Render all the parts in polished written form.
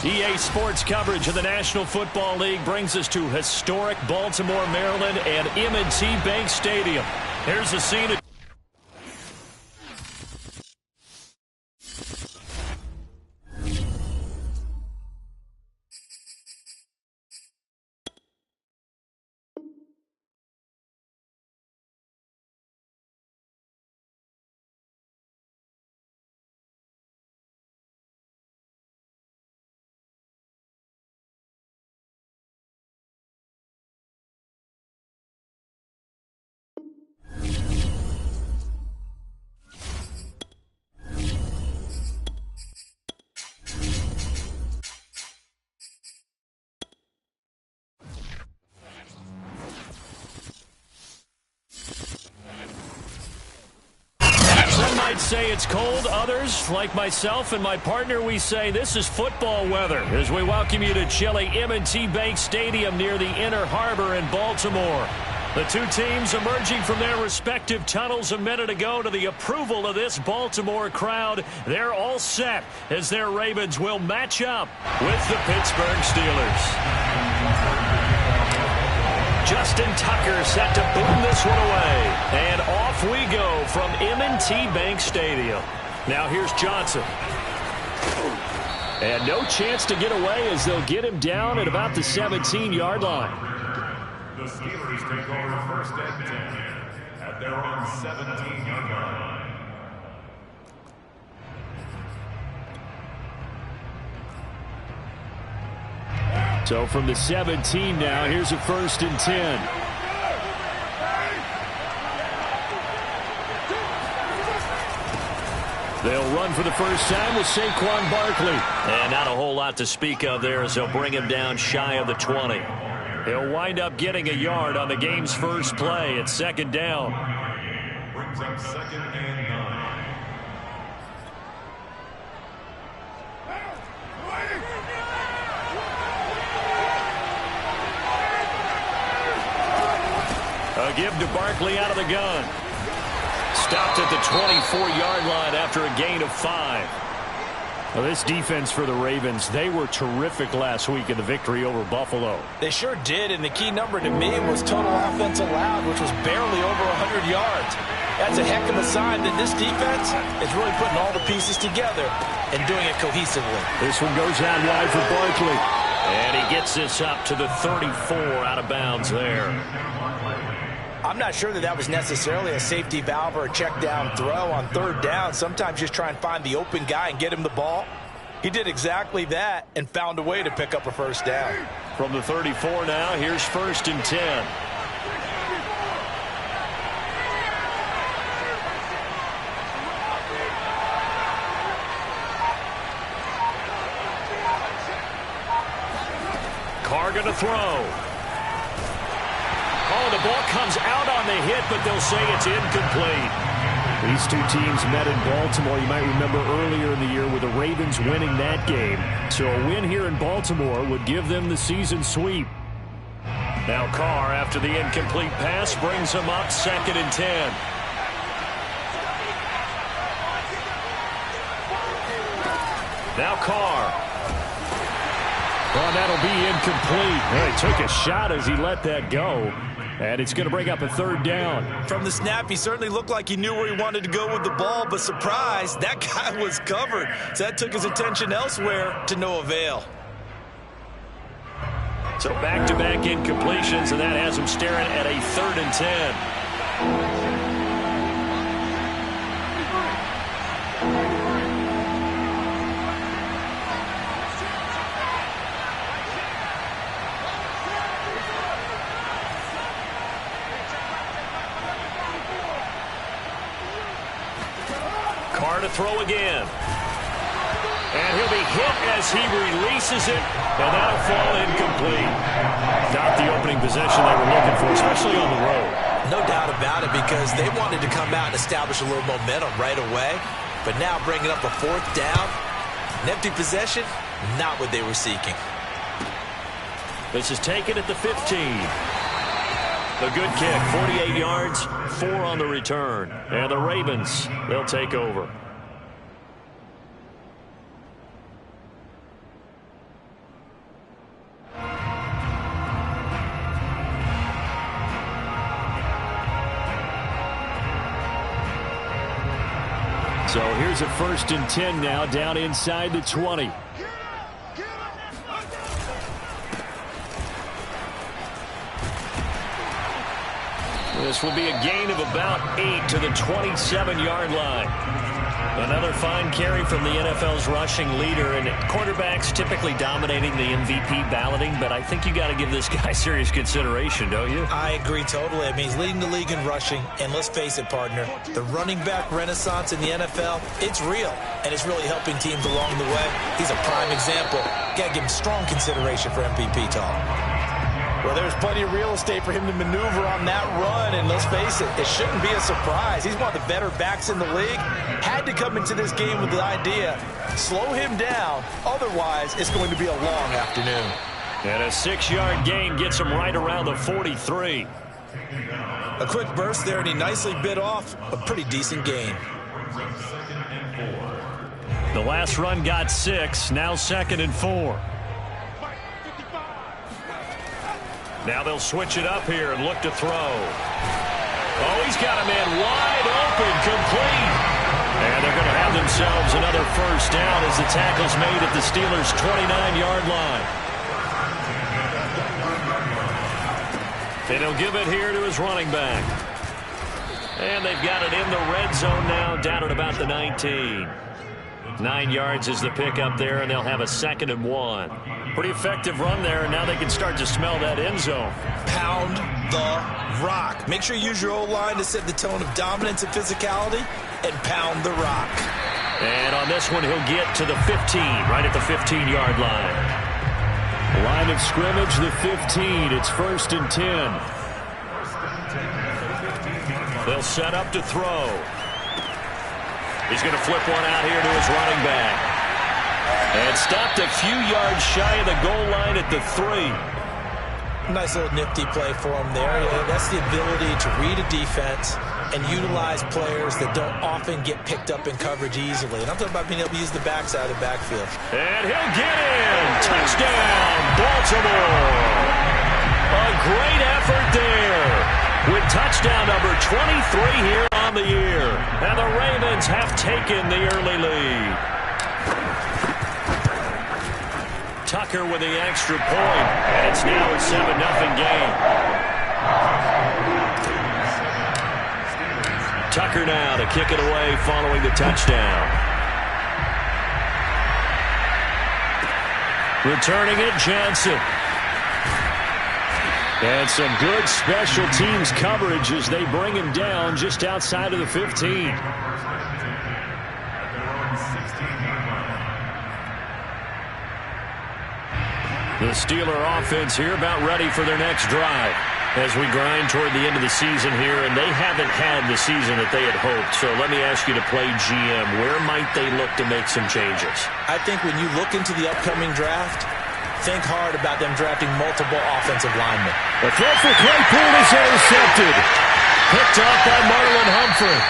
EA Sports coverage of the National Football League brings us to historic Baltimore, Maryland and M&T Bank Stadium. Here's the scene of say it's cold. Others, like myself and my partner, we say this is football weather as we welcome you to chilly M&T Bank Stadium near the Inner Harbor in Baltimore. The two teams emerging from their respective tunnels a minute ago to the approval of this Baltimore crowd. They're all set as their Ravens will match up with the Pittsburgh Steelers. Justin Tucker set to boom this one away. And off we go from M&T Bank Stadium. Now here's Johnson. And no chance to get away as they'll get him down at about the 17-yard line. The Steelers take over first and 10 at their own 17-yard line. So from the 17 now, here's a 1st and 10. They'll run for the first time with Saquon Barkley. And not a whole lot to speak of there as they'll bring him down shy of the 20. He'll wind up getting a yard on the game's first play at 2nd down. Brings up 2nd and 9. A give to Barkley out of the gun. Stopped at the 24-yard line after a gain of 5. Well, this defense for the Ravens, they were terrific last week in the victory over Buffalo. They sure did, and the key number to me was total offense allowed, which was barely over 100 yards. That's a heck of a sign that this defense is really putting all the pieces together and doing it cohesively. This one goes out wide for Barkley. And he gets this up to the 34 out of bounds there. I'm not sure that was necessarily a safety valve or a check down throw on 3rd down. Sometimes just try and find the open guy and get him the ball. He did exactly that and found a way to pick up a 1st down. From the 34 now, here's 1st and 10. Carr going to throw. Oh, the ball comes out on the hit, but they'll say it's incomplete. These two teams met in Baltimore, you might remember earlier in the year, with the Ravens winning that game. So a win here in Baltimore would give them the season sweep. Now Carr, after the incomplete pass, brings him up 2nd and 10. Now Carr. Well, that'll be incomplete. Well, he took a shot as he let that go. And it's going to bring up a 3rd down. From the snap, he certainly looked like he knew where he wanted to go with the ball, but surprise, that guy was covered. So that took his attention elsewhere to no avail. So back-to-back incompletions, and that has him staring at a 3rd and 10. Carr to throw again. And he'll be hit as he releases it, and that'll fall incomplete. Not the opening possession they were looking for, especially on the road. No doubt about it, because they wanted to come out and establish a little momentum right away. But now bringing up a 4th down, an empty possession, not what they were seeking. This is taken at the 15. A good kick, 48 yards, 4 on the return. And the Ravens, they'll take over. So here's a 1st and 10 now, down inside the 20. This will be a gain of about 8 to the 27-yard line. Another fine carry from the NFL's rushing leader, and quarterbacks typically dominating the MVP balloting, but I think you got to give this guy serious consideration, don't you? I agree totally. I mean, he's leading the league in rushing, and let's face it, partner, the running back renaissance in the NFL, it's real, and it's really helping teams along the way. He's a prime example. Got to give him strong consideration for MVP talk. Well, there's plenty of real estate for him to maneuver on that run, and let's face it, it shouldn't be a surprise. He's one of the better backs in the league. Had to come into this game with the idea, slow him down, otherwise it's going to be a long afternoon. And a 6-yard gain gets him right around the 43. A quick burst there, and he nicely bit off a pretty decent gain. The last run got 6, now 2nd and 4. Now they'll switch it up here and look to throw. Oh, he's got a man wide open, complete. And they're going to have themselves another 1st down as the tackle's made at the Steelers' 29-yard line. And he'll give it here to his running back. And they've got it in the red zone now, down at about the 19. 9 yards is the pickup there, and they'll have a 2nd and 1. Pretty effective run there, and now they can start to smell that end zone. Pound the rock. Make sure you use your O-line to set the tone of dominance and physicality, and pound the rock. And on this one, he'll get to the 15, right at the 15-yard line. Line of scrimmage, the 15. It's 1st and 10. They'll set up to throw. He's going to flip one out here to his running back. And stopped a few yards shy of the goal line at the 3. Nice little nifty play for him there. That's the ability to read a defense and utilize players that don't often get picked up in coverage easily. And I'm talking about being able to use the backside of the backfield. And he'll get in. Touchdown, Baltimore. A great effort there with touchdown number 23 here on the year. And the Ravens have taken the early lead. Tucker with the extra point, and it's now a 7-0 game. Tucker now to kick it away following the touchdown. Returning it, Johnson. And some good special teams coverage as they bring him down just outside of the 15. The Steeler offense here about ready for their next drive as we grind toward the end of the season here, and they haven't had the season that they had hoped. So let me ask you to play GM. Where might they look to make some changes? I think when you look into the upcoming draft, think hard about them drafting multiple offensive linemen. The throw for Claypool is intercepted. Picked off by Marlon Humphrey.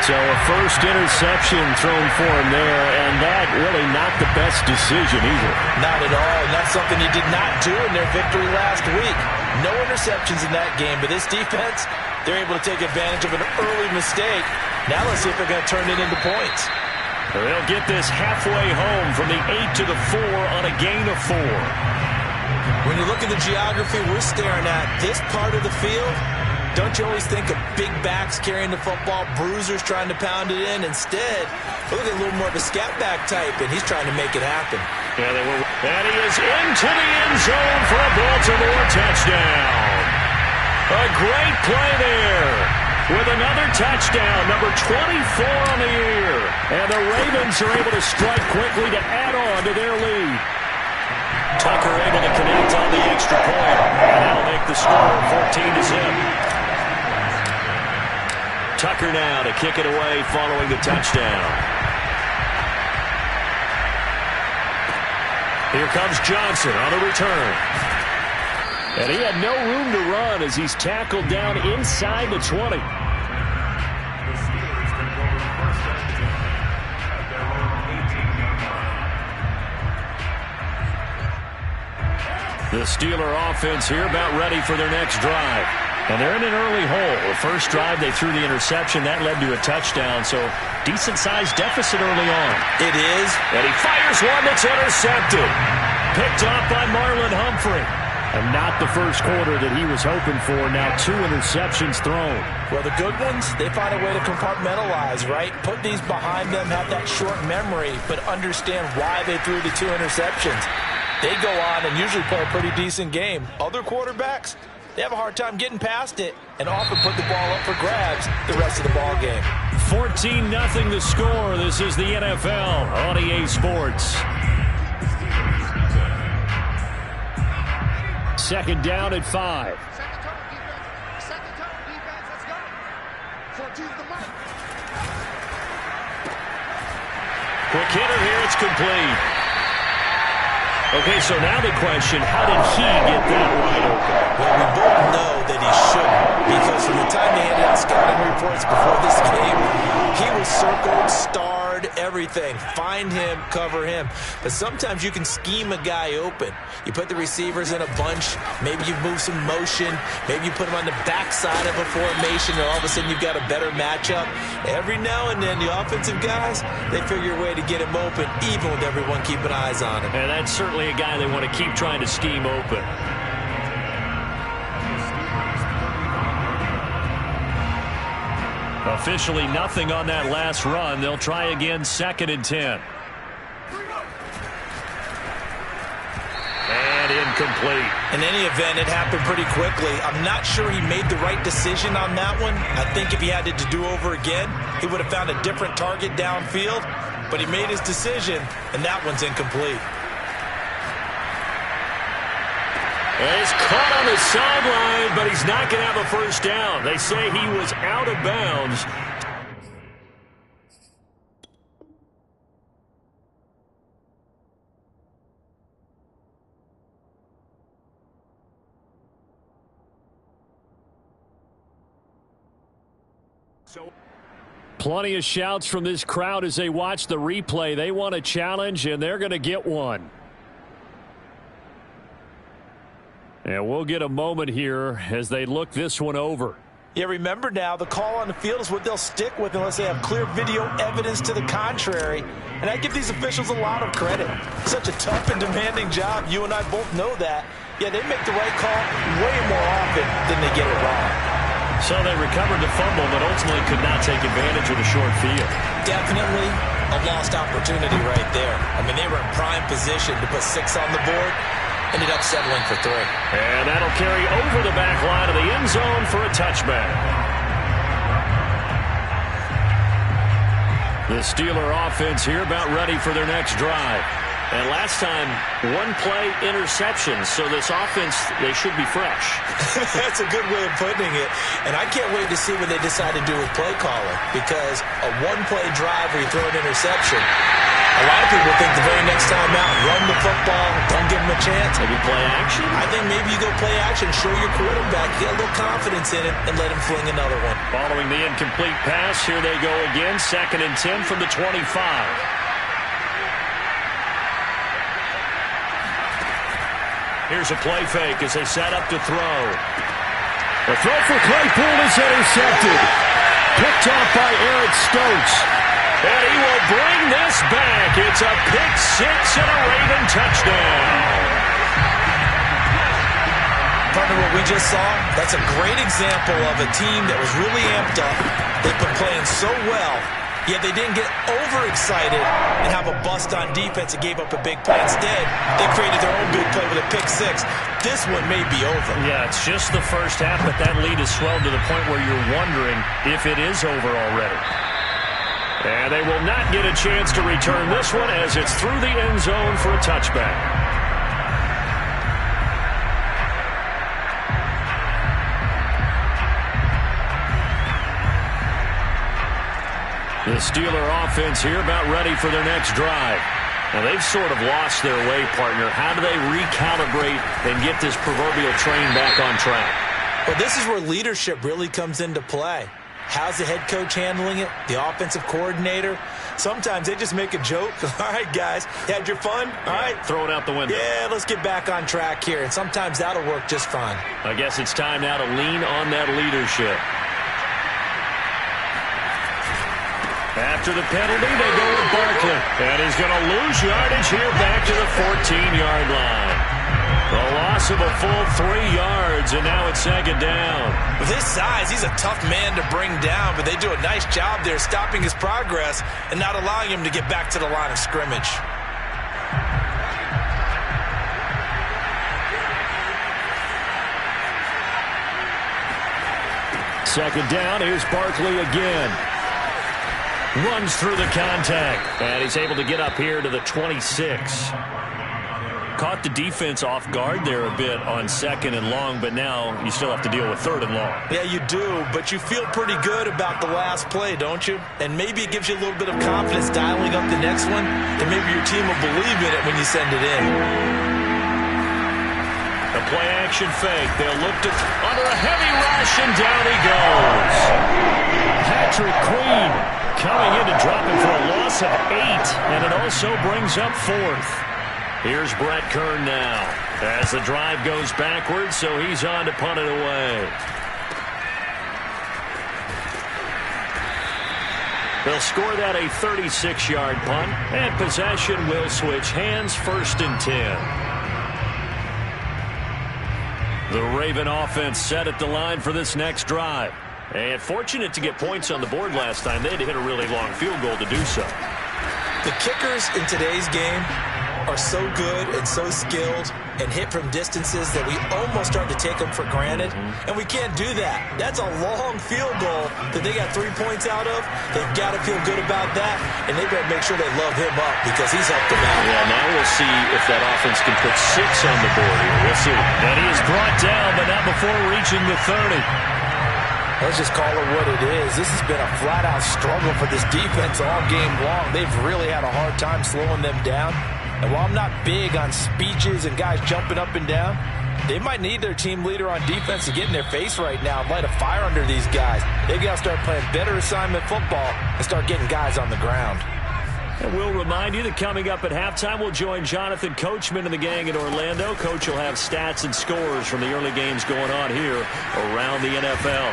So a first interception thrown for him there, and that really not the best decision either. Not at all, and that's something he did not do in their victory last week. No interceptions in that game, but this defense, they're able to take advantage of an early mistake. Now let's see if they're going to turn it into points. They'll get this halfway home from the 8 to the 4 on a gain of 4. When you look at the geography we're staring at, this part of the field, don't you always think of big backs carrying the football, bruisers trying to pound it in? Instead, look at a little more of a scat back type, and he's trying to make it happen. Yeah, they were. And he is into the end zone for a Baltimore touchdown. A great play there with another touchdown, number 24 on the year. And the Ravens are able to strike quickly to add on to their lead. Tucker able to connect on the extra point, and that'll make the score 14-0. Tucker now to kick it away following the touchdown. Here comes Johnson on the return. And he had no room to run as he's tackled down inside the 20. The Steeler offense here about ready for their next drive. And they're in an early hole. The first drive, they threw the interception. That led to a touchdown, so decent-sized deficit early on. It is. And he fires one that's intercepted. Picked off by Marlon Humphrey. And not the first quarter that he was hoping for. Now 2 interceptions thrown. Well, the good ones, they find a way to compartmentalize, right? Put these behind them, have that short memory, but understand why they threw the 2 interceptions. They go on and usually play a pretty decent game. Other quarterbacks, they have a hard time getting past it and often put the ball up for grabs the rest of the ball game. 14-0 the score. This is the NFL on EA Sports. Second down at 5. Second total defense, let's go. 14's the mark. Quick hitter here, it's complete. Okay, so now the question, how did he get that wide open? Well, we both know that he shouldn't, because from the time they handed out scouting reports before this game, he was circled, starred, everything. Find him, cover him. But sometimes you can scheme a guy open. You put the receivers in a bunch, maybe you move some motion, maybe you put them on the backside of a formation, and all of a sudden you've got a better matchup. Every now and then, the offensive guys, they figure a way to get him open, even with everyone keeping eyes on him. And that's certainly a guy they want to keep trying to scheme open. Officially nothing on that last run. They'll try again, 2nd and 10. And incomplete. In any event, it happened pretty quickly. I'm not sure he made the right decision on that one. I think if he had it to do over again, he would have found a different target downfield. But he made his decision, and that one's incomplete. He's caught on the sideline, but he's not going to have a first down. They say he was out of bounds. Plenty of shouts from this crowd as they watch the replay. They want a challenge, and they're going to get one. And we'll get a moment here as they look this one over. Yeah, remember now, the call on the field is what they'll stick with unless they have clear video evidence to the contrary. And I give these officials a lot of credit. Such a tough and demanding job. You and I both know that. Yeah, they make the right call way more often than they get it wrong. So they recovered the fumble, but ultimately could not take advantage of the short field. Definitely a lost opportunity right there. I mean, they were in prime position to put 6 on the board. Ended up settling for 3. And that'll carry over the back line of the end zone for a touchback. The Steeler offense here about ready for their next drive. And last time, 1-play interception, so this offense, they should be fresh. That's a good way of putting it. And I can't wait to see what they decide to do with play calling, because a 1-play drive where you throw an interception, a lot of people think the very next time out, run the football, don't give them a chance. Maybe play action? I think maybe you go play action, show your quarterback, get a little confidence in it, and let him fling another one. Following the incomplete pass, here they go again, 2nd and 10 from the 25. Here's a play fake as they set up to throw. The throw for Claypool is intercepted. Picked off by Eric Stokes. And he will bring this back. It's a pick 6 and a Raven touchdown. Partner, what we just saw, that's a great example of a team that was really amped up. They've been playing so well, yet they didn't get overexcited and have a bust on defense and gave up a big play. Instead, they created their own big play with a pick 6. This one may be over. Yeah, it's just the first half, but that lead has swelled to the point where you're wondering if it is over already. And they will not get a chance to return this one as it's through the end zone for a touchback. The Steeler offense here about ready for their next drive. Now, they've sort of lost their way, partner. How do they recalibrate and get this proverbial train back on track? Well, this is where leadership really comes into play. How's the head coach handling it? The offensive coordinator? Sometimes they just make a joke. All right, guys, had your fun? All right. Throw it out the window. Yeah, let's get back on track here, and sometimes that'll work just fine. I guess it's time now to lean on that leadership. After the penalty, they go to Barkley. And he's going to lose yardage here back to the 14-yard line. A loss of a full 3 yards, and now it's second down. With his size, he's a tough man to bring down, but they do a nice job there stopping his progress and not allowing him to get back to the line of scrimmage. Second down, here's Barkley again. Runs through the contact, and he's able to get up here to the 26. Caught the defense off guard there a bit on second and long, but now you still have to deal with third and long. Yeah, you do, but you feel pretty good about the last play, don't you? And maybe it gives you a little bit of confidence dialing up the next one, and maybe your team will believe in it when you send it in. A play-action fake. They'll look to under a heavy rush, and down he goes. Patrick Queen coming in to drop him for a loss of 8, and it also brings up 4th. Here's Brett Kern now as the drive goes backwards, so he's on to punt it away. They'll score that a 36-yard punt, and possession will switch hands, 1st and 10. The Raven offense set at the line for this next drive. And fortunate to get points on the board last time. They had to hit a really long field goal to do so. The kickers in today's game are so good and so skilled and hit from distances that we almost start to take them for granted, and we can't do that. That's a long field goal that they got 3 points out of. They've got to feel good about that, and they better make sure they love him up because he's helped them out. Yeah, now we'll see if that offense can put 6 on the board here. We'll see. And he is brought down, but not before reaching the 30. Let's just call it what it is. This has been a flat-out struggle for this defense all game long. They've really had a hard time slowing them down. And while I'm not big on speeches and guys jumping up and down, they might need their team leader on defense to get in their face right now and light a fire under these guys. They've got to start playing better assignment football and start getting guys on the ground. And we'll remind you that coming up at halftime, we'll join Jonathan Coachman and the gang in Orlando. Coach will have stats and scores from the early games going on here around the NFL.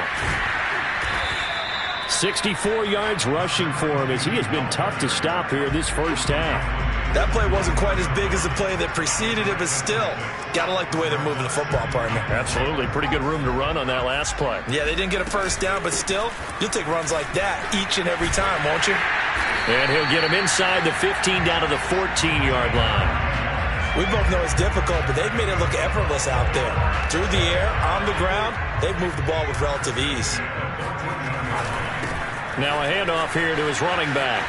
64 yards rushing for him as he has been tough to stop here this first half. That play wasn't quite as big as the play that preceded it, but still, got to like the way they're moving the football, partner. Absolutely. Pretty good room to run on that last play. Yeah, they didn't get a first down, but still, you'll take runs like that each and every time, won't you? And he'll get him inside the 15 down to the 14-yard line. We both know it's difficult, but they've made it look effortless out there. Through the air, on the ground, they've moved the ball with relative ease. Now a handoff here to his running back.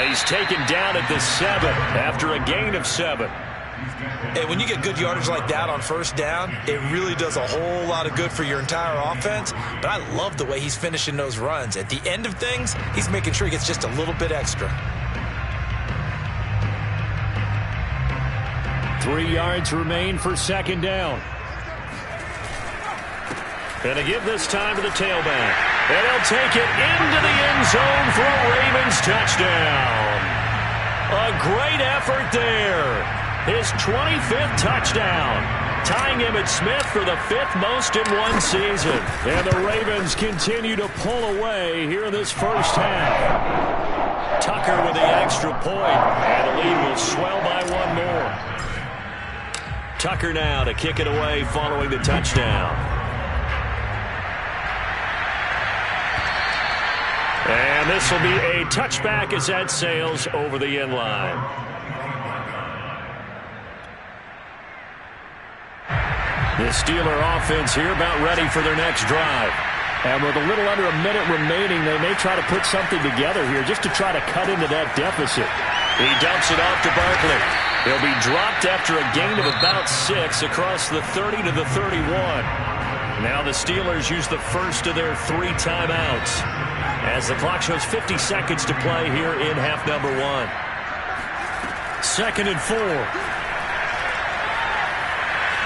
He's taken down at the 7 after a gain of 7. And when you get good yardage like that on first down, it really does a whole lot of good for your entire offense. But I love the way he's finishing those runs. At the end of things, he's making sure he gets just a little bit extra. 3 yards remain for second down. And to give this time to the tailback. And he'll take it into the end zone for a Ravens touchdown. A great effort there. His 25th touchdown, tying Emmitt Smith for the 5th most in one season. And the Ravens continue to pull away here in this first half. Tucker with the extra point, and the lead will swell by 1 more. Tucker now to kick it away following the touchdown. And this will be a touchback as that sails over the end line. The Steeler offense here about ready for their next drive. And with a little under a minute remaining, they may try to put something together here just to try to cut into that deficit. He dumps it off to Barkley. He'll be dropped after a gain of about 6 across the 30 to the 31. Now the Steelers use the first of their 3 timeouts as the clock shows 50 seconds to play here in half number 1. 2nd and 4.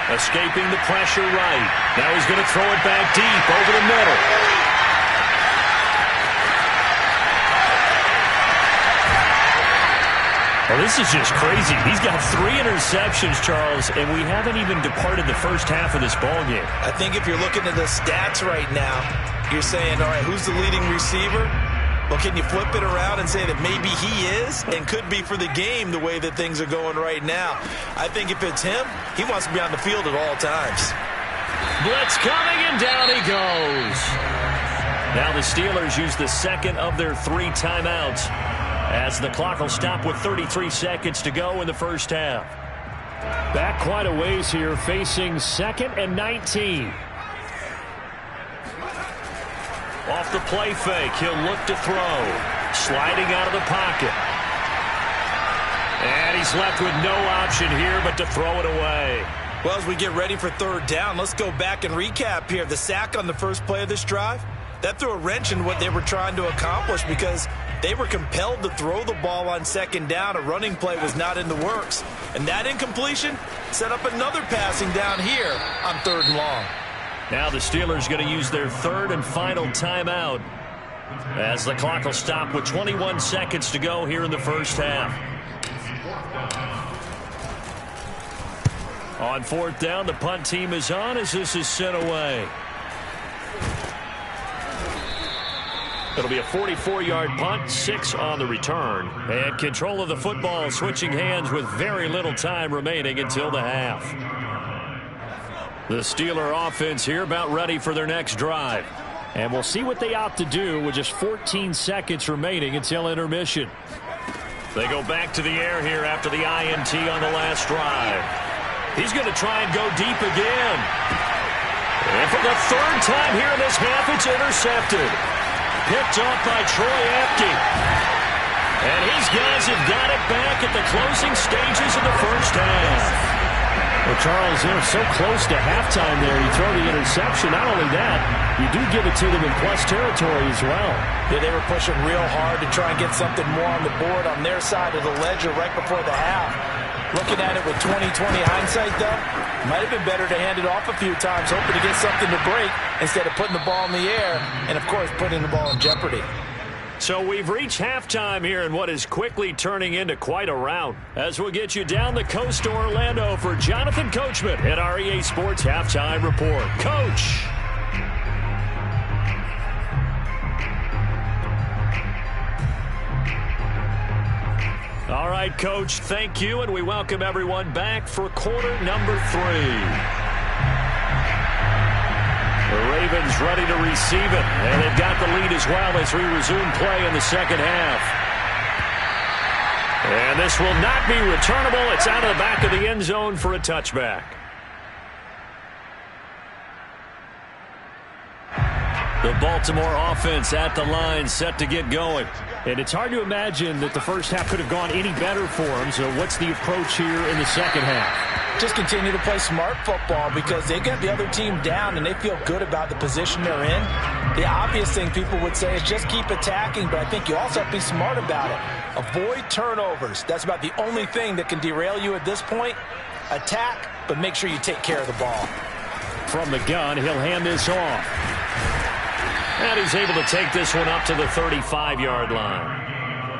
Escaping the pressure right. Now he's going to throw it back deep over the middle. Well, this is just crazy. He's got 3 interceptions, Charles, and we haven't even departed the first half of this ballgame. I think if you're looking at the stats right now, you're saying, all right, who's the leading receiver? Well, can you flip it around and say that maybe he is and could be for the game the way that things are going right now? I think if it's him, he wants to be on the field at all times. Blitz coming, and down he goes. Now the Steelers use the second of their 3 timeouts as the clock will stop with 33 seconds to go in the first half. Back quite a ways here, facing 2nd and 19. Off the play fake, he'll look to throw. Sliding out of the pocket. And he's left with no option here but to throw it away. Well, as we get ready for 3rd down, let's go back and recap here. The sack on the first play of this drive, that threw a wrench in what they were trying to accomplish because they were compelled to throw the ball on 2nd down. A running play was not in the works. And that incompletion set up another passing down here on 3rd and long. Now the Steelers going to use their 3rd and final timeout as the clock will stop with 21 seconds to go here in the first half. On 4th down, the punt team is on as this is sent away. It'll be a 44-yard punt, 6 on the return. And control of the football switching hands with very little time remaining until the half. The Steeler offense here about ready for their next drive. And we'll see what they opt to do with just 14 seconds remaining until intermission. They go back to the air here after the INT on the last drive. He's going to try and go deep again. And for the 3rd time here in this half, it's intercepted. Picked off by Troy Apke. And his guys have got it back at the closing stages of the first half. Well, Charles, so close to halftime there. You throw the interception. Not only that, you do give it to them in plus territory as well. Yeah, they were pushing real hard to try and get something more on the board on their side of the ledger right before the half. Looking at it with 20/20 hindsight, though, might have been better to hand it off a few times, hoping to get something to break instead of putting the ball in the air and, of course, putting the ball in jeopardy. So we've reached halftime here in what is quickly turning into quite a rout. As we'll get you down the coast to Orlando for Jonathan Coachman at our EA Sports Halftime Report. Coach. All right, Coach, thank you, and we welcome everyone back for quarter number 3. The Ravens ready to receive it, and they've got the lead as well as we resume play in the second half. And this will not be returnable. It's out of the back of the end zone for a touchback. The Baltimore offense at the line set to get going. And it's hard to imagine that the first half could have gone any better for them. So what's the approach here in the second half? Just continue to play smart football because they get the other team down and they feel good about the position they're in. The obvious thing people would say is just keep attacking, but I think you also have to be smart about it. Avoid turnovers. That's about the only thing that can derail you at this point. Attack, but make sure you take care of the ball. From the gun, he'll hand this off. And he's able to take this one up to the 35-yard line.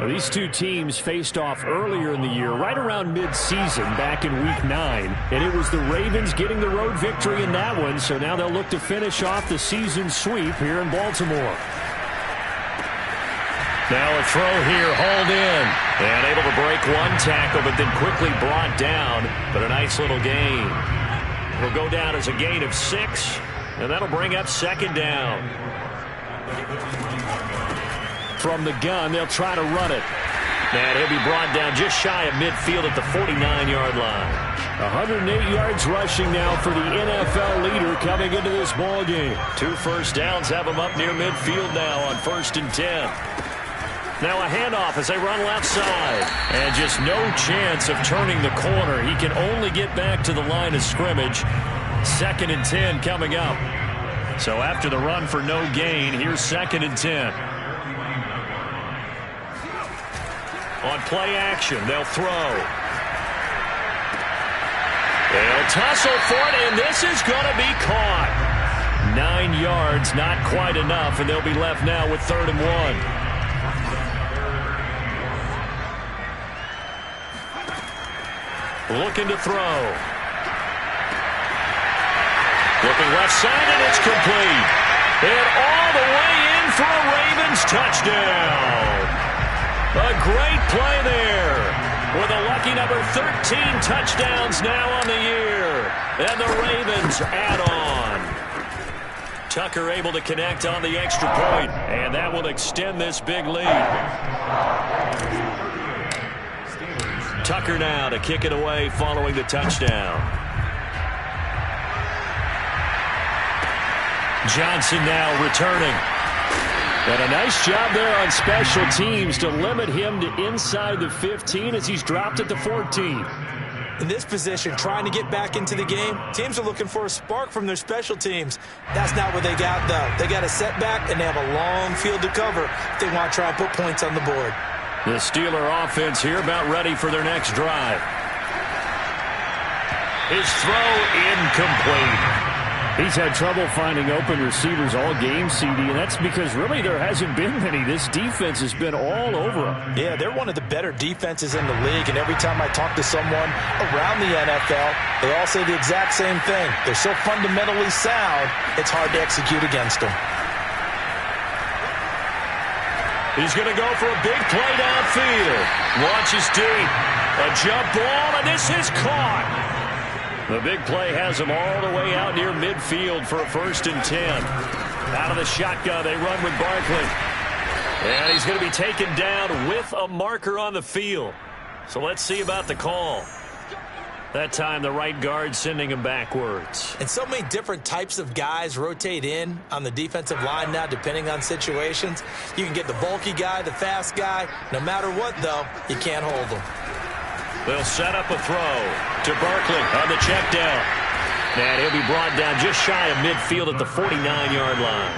Now, these two teams faced off earlier in the year, right around mid-season, back in Week 9. And it was the Ravens getting the road victory in that one, so now they'll look to finish off the season sweep here in Baltimore. Now a throw here, hauled in. And able to break one tackle, but then quickly brought down. But a nice little gain. Will go down as a gain of 6, and that'll bring up 2nd down. From the gun, they'll try to run it. And he'll be brought down just shy of midfield at the 49-yard line. 108 yards rushing now for the NFL leader coming into this ball game. 2 first downs have him up near midfield now on 1st and 10. Now a handoff as they run left side. And just no chance of turning the corner. He can only get back to the line of scrimmage. 2nd and 10 coming up. So after the run for no gain, here's 2nd and 10. On play action, they'll throw. They'll tussle for it, and this is going to be caught. 9 yards, not quite enough, and they'll be left now with 3rd and 1. Looking to throw. Looking left side, and it's complete. And all the way in for a Ravens touchdown. A great play there. With a lucky number 13 touchdowns now on the year. And the Ravens add on. Tucker able to connect on the extra point, and that will extend this big lead. Tucker now to kick it away following the touchdown. Johnson now returning. And a nice job there on special teams to limit him to inside the 15 as he's dropped at the 14. In this position, trying to get back into the game, teams are looking for a spark from their special teams. That's not what they got, though. They got a setback, and they have a long field to cover if they want to try and put points on the board. The Steeler offense here about ready for their next drive. His throw incomplete. He's had trouble finding open receivers all game, CD, and that's because really there hasn't been many. This defense has been all over him. Yeah, they're one of the better defenses in the league, and every time I talk to someone around the NFL, they all say the exact same thing. They're so fundamentally sound, it's hard to execute against them. He's going to go for a big play downfield. Launches deep. A jump ball, and this is caught. The big play has him all the way out near midfield for a 1st and 10. Out of the shotgun, they run with Barkley. And he's going to be taken down with a marker on the field. So let's see about the call. That time, the right guard sending him backwards. And so many different types of guys rotate in on the defensive line now, depending on situations. You can get the bulky guy, the fast guy. No matter what, though, you can't hold them. They'll set up a throw to Barkley on the check down. And he'll be brought down just shy of midfield at the 49-yard line.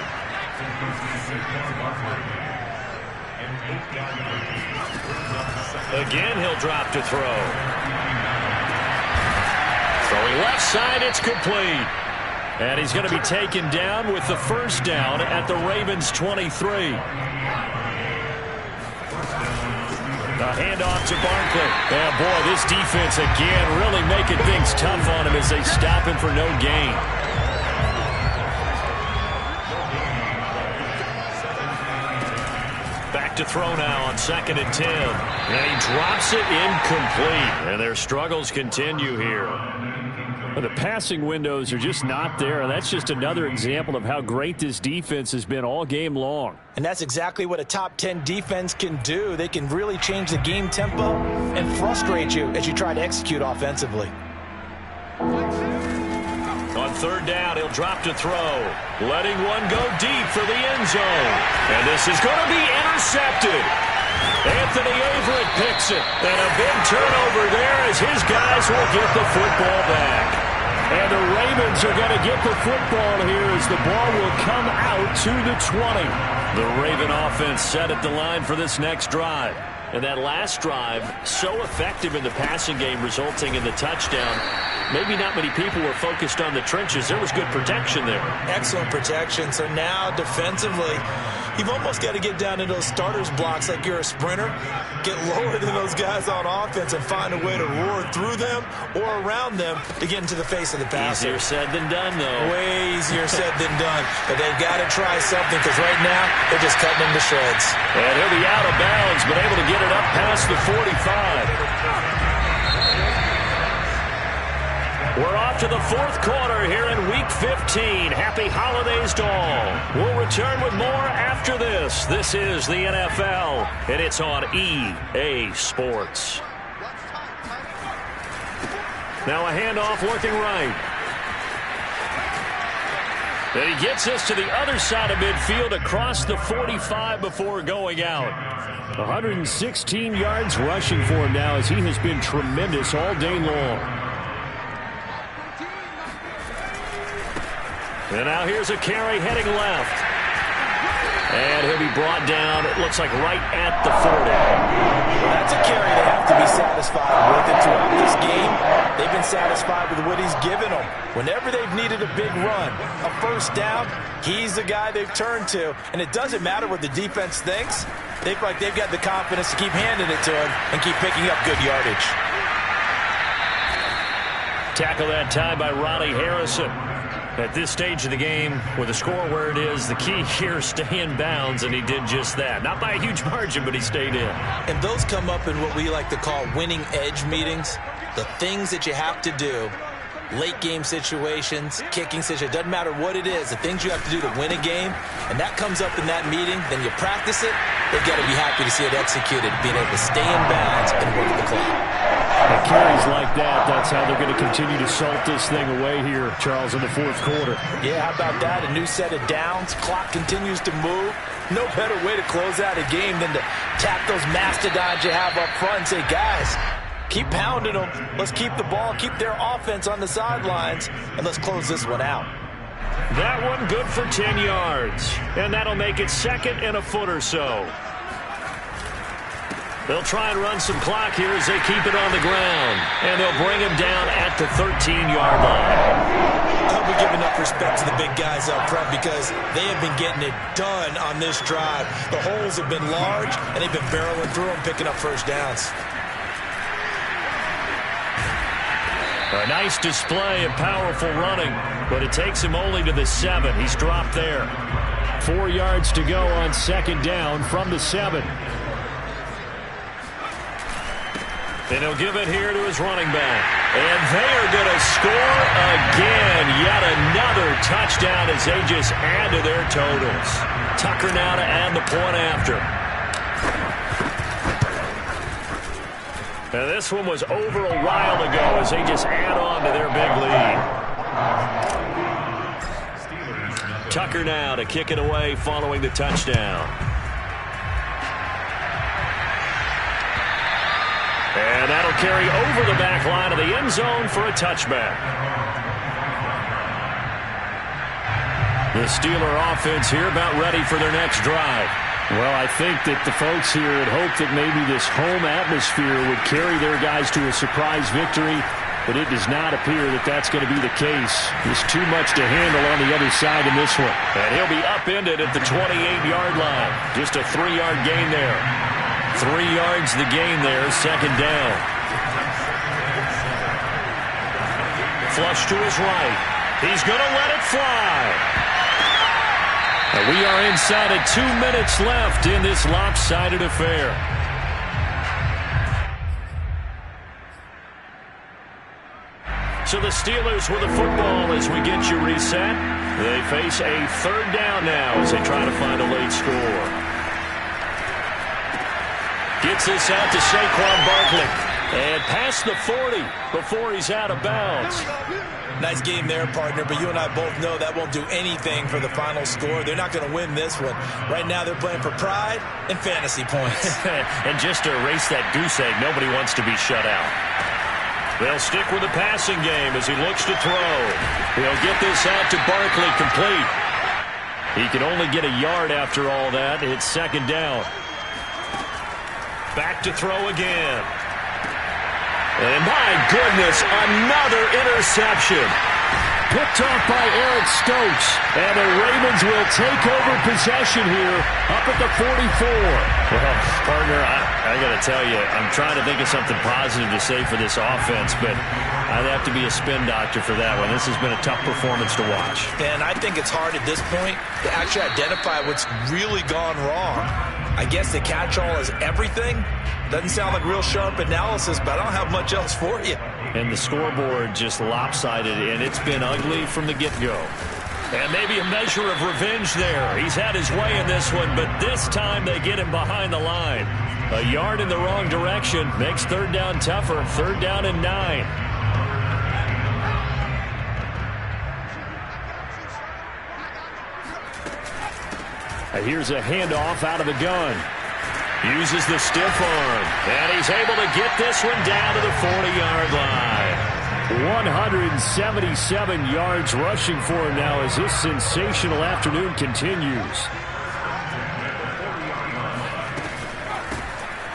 Again, he'll drop to throw. Throwing left side, it's complete. And he's going to be taken down with the 1st down at the Ravens 23. The handoff to Barkley. And boy, this defense again really making things tough on him as they stop him for no gain. Back to throw now on 2nd and 10. And he drops it incomplete. And their struggles continue here. The passing windows are just not there, and that's just another example of how great this defense has been all game long. And that's exactly what a top 10 defense can do. They can really change the game tempo and frustrate you as you try to execute offensively. On 3rd down, he'll drop to throw. Letting one go deep for the end zone. And this is going to be intercepted. Anthony Averett picks it. And a big turnover there as his guys will get the football back. And the Ravens are going to get the football here as the ball will come out to the 20. The Raven offense set at the line for this next drive. And that last drive, so effective in the passing game, resulting in the touchdown. Maybe not many people were focused on the trenches. There was good protection there. Excellent protection. So now defensively, you've almost got to get down to those starters blocks like you're a sprinter. Get lower than those guys on offense and find a way to roar through them or around them to get into the face of the passer. Easier said than done, though. Way easier said than done. But they've got to try something because right now they're just cutting them to shreds. And he'll be out of bounds, but able to get it up past the 45. We're off to the 4th quarter here in Week 15. Happy holidays to all. We'll return with more after this. This is the NFL, and it's on EA Sports. Now a handoff looking right. And he gets us to the other side of midfield across the 45 before going out. 116 yards rushing for him now as he has been tremendous all day long. And now here's a carry heading left. And he'll be brought down, it looks like, right at the 40. Well, that's a carry they have to be satisfied with. And throughout this game, they've been satisfied with what he's given them. Whenever they've needed a big run, a first down, he's the guy they've turned to. And it doesn't matter what the defense thinks. They feel like they've got the confidence to keep handing it to him and keep picking up good yardage. Tackle that time by Ronnie Harrison. At this stage of the game, with the score where it is, the key here is stay in bounds, and he did just that. Not by a huge margin, but he stayed in. And those come up in what we like to call winning edge meetings. The things that you have to do, late game situations, kicking situations, doesn't matter what it is, the things you have to do to win a game, and that comes up in that meeting, then you practice it, they've got to be happy to see it executed, being able to stay in bounds and work the clock. And carries like that, that's how they're going to continue to salt this thing away here, Charles, in the fourth quarter. Yeah, how about that? A new set of downs. Clock continues to move. No better way to close out a game than to tap those mastodons you have up front and say, guys, keep pounding them. Let's keep the ball, keep their offense on the sidelines, and let's close this one out. That one good for 10 yards. And that'll make it second and a foot or so. They'll try and run some clock here as they keep it on the ground. And they'll bring him down at the 13-yard line. I hope we give enough respect to the big guys up front because they have been getting it done on this drive. The holes have been large, and they've been barreling through them, picking up first downs. A nice display of powerful running, but it takes him only to the 7. He's dropped there. 4 yards to go on second down from the 7. And he'll give it here to his running back. And they are going to score again. Yet another touchdown as they just add to their totals. Tucker now to add the point after. Now this one was over a while ago as they just add on to their big lead. Tucker now to kick it away following the touchdown. And that'll carry over the back line of the end zone for a touchback. The Steeler offense here about ready for their next drive. Well, I think that the folks here had hoped that maybe this home atmosphere would carry their guys to a surprise victory, but it does not appear that that's going to be the case. There's too much to handle on the other side in this one. And he'll be upended at the 28-yard line. Just a 3-yard gain there. 3 yards the gain there, second down. Flush to his right. He's going to let it fly. And we are inside of 2 minutes left in this lopsided affair. So the Steelers with the football as we get you reset. They face a third down now as they try to find a late score. Gets this out to Saquon Barkley. And past the 40 before he's out of bounds. Nice game there, partner, but you and I both know that won't do anything for the final score. They're not going to win this one. Right now they're playing for pride and fantasy points. And just to erase that goose egg, nobody wants to be shut out. They'll stick with the passing game as he looks to throw. He'll get this out to Barkley complete. He can only get a yard after all that. It's second down. Back to throw again. And my goodness, another interception. Picked off by Eric Stokes. And the Ravens will take over possession here up at the 44. Well, partner, I got to tell you, I'm trying to think of something positive to say for this offense, but I'd have to be a spin doctor for that one. This has been a tough performance to watch. And I think it's hard at this point to actually identify what's really gone wrong. I guess the catch-all is everything. Doesn't sound like real sharp analysis, but I don't have much else for you. And the scoreboard just lopsided, and it's been ugly from the get-go. And maybe a measure of revenge there. He's had his way in this one, but this time they get him behind the line. A yard in the wrong direction makes third down tougher. Third down and 9. Here's a handoff out of the gun. Uses the stiff arm. And he's able to get this one down to the 40-yard line. 177 yards rushing for him now as this sensational afternoon continues.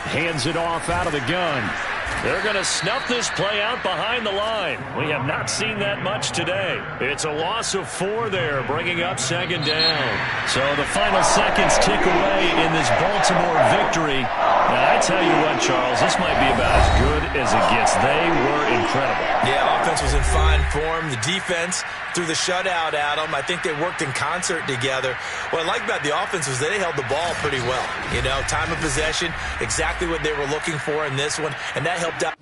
Hands it off out of the gun. They're going to snuff this play out behind the line. We have not seen that much today. It's a loss of 4 there, bringing up second down. So the final seconds tick away in this Baltimore victory. Now, I tell you what, Charles, this might be about as good as it gets. They were incredible. Yeah, offense was in fine form. The defense threw the shutout at them. I think they worked in concert together. What I like about the offense was they held the ball pretty well. You know, time of possession, exactly what they were looking for in this one, and that helped out.